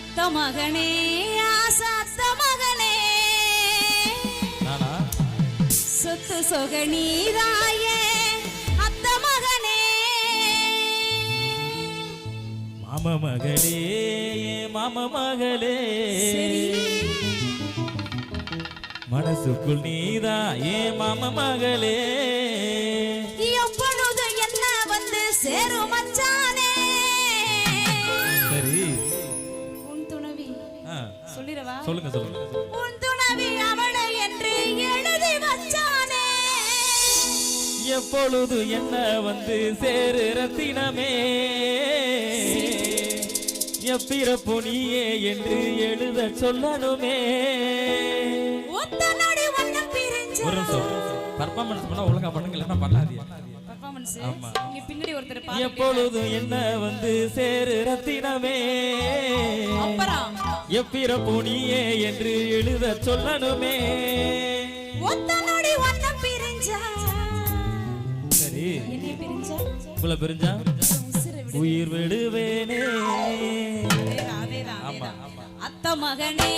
அத்த மகனே ஆசாத்த மகனே சொத்து சொகனீராயே அத்த மகனே மாம மகளே மாம மகளே மனசுக்குள் நீதா ஏ மாம மகளே எப்பொழுது என்ன வந்து சேரும் மச்சானே சரி உன் துணவி சொல்லிரவா சொல்லுங்க சொல்லுங்க உன் துணவி அவளை என்று எழுதி வச்சானே எப்பொழுது என்ன வந்து சேரு ரத்தினமே எப்பிறப்பு நீயே என்று எழுத சொல்லணுமே ஒரு பர்ஃபார்மன்ஸ் பண்ணா ஒழுங்கா பண்ணுங்க இல்லன்னா பண்ணாதீங்க பர்ஃபார்மன்ஸ் இங்க பின்னாடி ஒருத்தர் பாருங்க எப்பொழுது என்ன வந்து சேரு ரத்தினமே அப்புறம் எப்பிறப்பு நீயே என்று எழுத சொல்லணுமே ஒத்தனோடி ஒன்ன பிரிஞ்சா சரி என்ன பிரிஞ்சா உங்களை பிரிஞ்சா உயிர் விடுவேனே அதேதான் அத்த மகனே